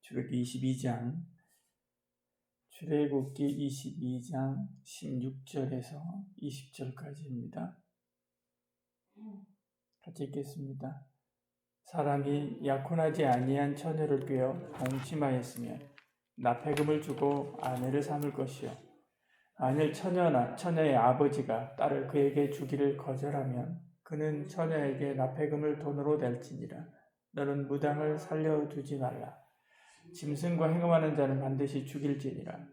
출애굽기 22장 16절에서 20절까지입니다. 같이 읽겠습니다. 사람이 약혼하지 아니한 처녀를 꾀어 동침하였으면 납폐금을 주고 아내를 삼을 것이요, 만일 처녀의 아버지가 딸을 그에게 주기를 거절하면 그는 처녀에게 납폐금을 돈으로 낼지니라. 너는 무당을 살려두지 말라. 짐승과 행음하는 자는 반드시 죽일지니라.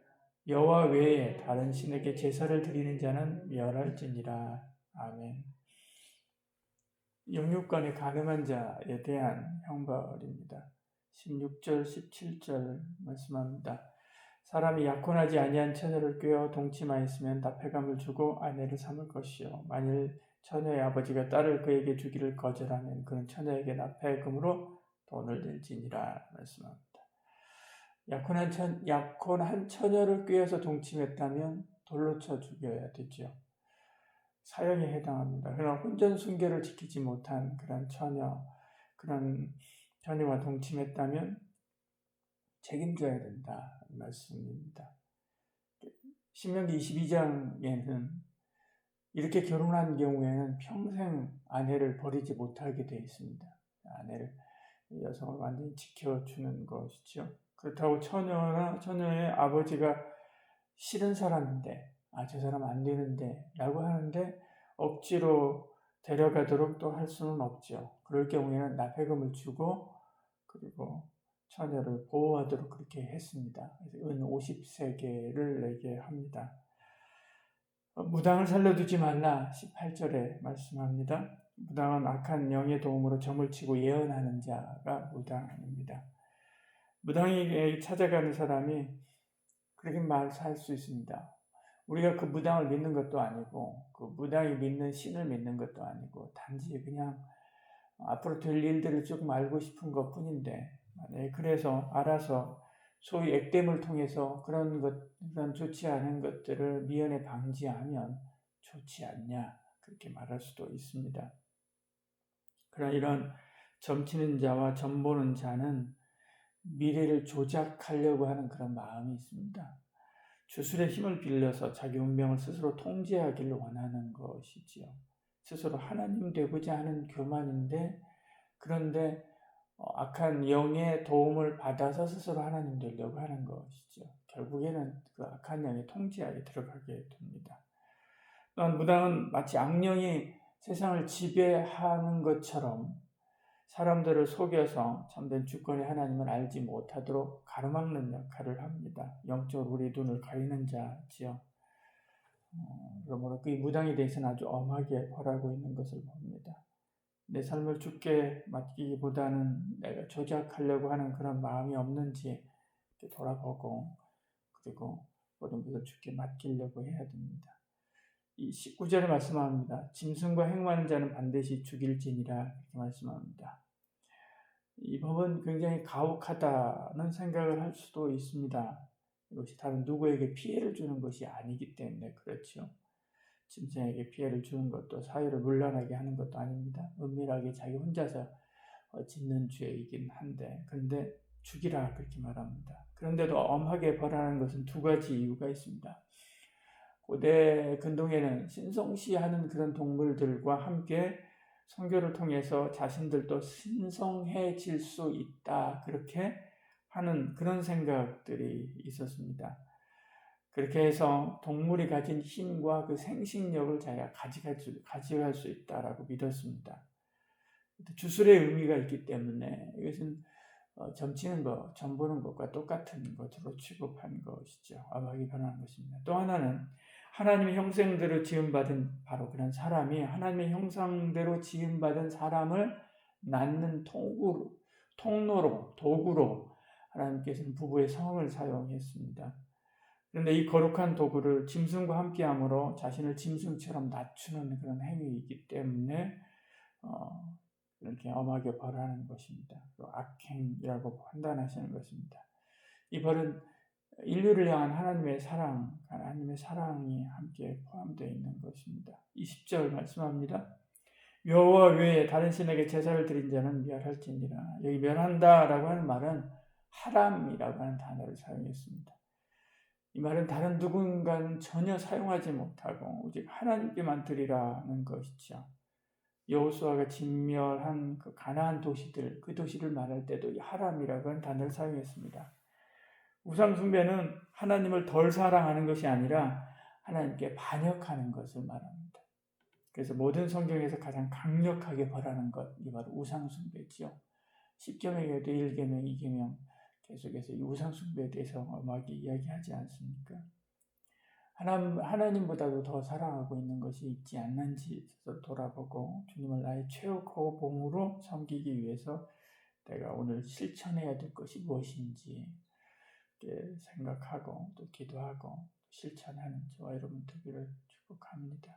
여호와 외에 다른 신에게 제사를 드리는 자는 멸할지니라. 아멘. 영육간의 간음한 자에 대한 형벌입니다. 16절, 17절 말씀합니다. 사람이 약혼하지 아니한 처녀를 꾀어 동침하였으면 납폐금을 주고 아내를 삼을 것이요, 만일 처녀의 아버지가 딸을 그에게 주기를 거절하면 그는 처녀에게 납폐금으로 돈을 낼지니라 말씀합니다. 약혼한 처녀를 꾀어서 동침했다면 돌로 쳐 죽여야 되죠. 사형에 해당합니다. 그러나 혼전순결을 지키지 못한 그런 처녀와 동침했다면 책임져야 된다 말씀입니다. 신명기 22장에는 이렇게 결혼한 경우에는 평생 아내를 버리지 못하게 되어 있습니다. 여성을 완전히 지켜주는 것이죠. 그렇다고 처녀의 아버지가 싫은 사람인데, 저 사람 안 되는데 라고 하는데 억지로 데려가도록 또 할 수는 없죠. 그럴 경우에는 납폐금을 주고 그리고 처녀를 보호하도록 그렇게 했습니다. 그래서 은 50세겔을 내게 합니다. 무당을 살려두지 말라 18절에 말씀합니다. 무당은 악한 영의 도움으로 점을 치고 예언하는 자가 무당입니다. 무당에게 찾아가는 사람이 그렇게 할 수 있습니다. 우리가 그 무당을 믿는 것도 아니고 그 무당이 믿는 신을 믿는 것도 아니고 단지 그냥 앞으로 될 일들을 조금 알고 싶은 것뿐인데, 그래서 알아서 소위 액땜을 통해서 그런 좋지 않은 것들을 미연에 방지하면 좋지 않냐 그렇게 말할 수도 있습니다. 그러나 이런 점치는 자와 점보는 자는 미래를 조작하려고 하는 그런 마음이 있습니다. 주술의 힘을 빌려서 자기 운명을 스스로 통제하기를 원하는 것이지요. 스스로 하나님 되고자 하는 교만인데, 그런데 악한 영의 도움을 받아서 스스로 하나님 되려고 하는 것이죠. 결국에는 그 악한 영의 통제하에 들어가게 됩니다. 또한 무당은 마치 악령이 세상을 지배하는 것처럼 사람들을 속여서 참된 주권의 하나님을 알지 못하도록 가로막는 역할을 합니다. 영적으로 우리 눈을 가리는 자지요. 그러므로 그 무당에 대해서는 아주 엄하게 벌하고 있는 것을 봅니다. 내 삶을 주께 맡기기보다는 내가 조작하려고 하는 그런 마음이 없는지 돌아보고, 그리고 모든 것을 주께 맡기려고 해야 됩니다. 이 19절에 말씀합니다. 짐승과 행음하는 자는 반드시 죽일지니라 이렇게 말씀합니다. 이 법은 굉장히 가혹하다는 생각을 할 수도 있습니다. 이것이 다른 누구에게 피해를 주는 것이 아니기 때문에 그렇죠. 짐승에게 피해를 주는 것도 사회를 문란하게 하는 것도 아닙니다. 은밀하게 자기 혼자서 짓는 죄이긴 한데, 그런데 죽이라 그렇게 말합니다. 그런데도 엄하게 벌하는 것은 두 가지 이유가 있습니다. 고대 근동에는 신성시하는 그런 동물들과 함께 선교를 통해서 자신들도 신성해질 수 있다 그렇게 하는 그런 생각들이 있었습니다. 그렇게 해서 동물이 가진 힘과 그 생식력을 자기가 가져갈 수 있다라고 믿었습니다. 주술의 의미가 있기 때문에 이것은 점치는 것, 점보는 것과 똑같은 것으로 취급한 것이죠. 엄하게 변하는 것입니다. 또 하나는 하나님의 형상대로 지음받은 바로 그런 사람이 하나님의 형상대로 지음받은 사람을 낳는 도구로 하나님께서는 부부의 성을 사용했습니다. 그런데 이 거룩한 도구를 짐승과 함께함으로 자신을 짐승처럼 낮추는 그런 행위이기 때문에 이렇게 엄하게 벌하는 것입니다. 악행이라고 판단하시는 것입니다. 이 벌은 인류를 향한 하나님의 사랑이 함께 포함되어 있는 것입니다. 20절 말씀합니다. 여호와 외에 다른 신에게 제사를 드린 자는 멸할지니라. 여기 멸한다라고 하는 말은 하람이라고 하는 단어를 사용했습니다. 이 말은 다른 누군가는 전혀 사용하지 못하고 오직 하나님께만 드리라는 것이죠. 여호수아가 진멸한 그 가나안 도시들, 그 도시를 말할 때도 이 하람이라고 하는 단어를 사용했습니다. 우상숭배는 하나님을 덜 사랑하는 것이 아니라 하나님께 반역하는 것을 말합니다. 그래서 모든 성경에서 가장 강력하게 벌하는 것, 이 바로 우상숭배지요. 10계명에도 1계명, 2계명 계속해서 이 우상숭배에 대해서 엄하게 이야기하지 않습니까? 하나님보다도 더 사랑하고 있는 것이 있지 않는지 돌아보고 주님을 나의 최고 봉으로 섬기기 위해서 내가 오늘 실천해야 될 것이 무엇인지 생각하고 또 기도하고 실천하는 저와 여러분 되기를 축복합니다.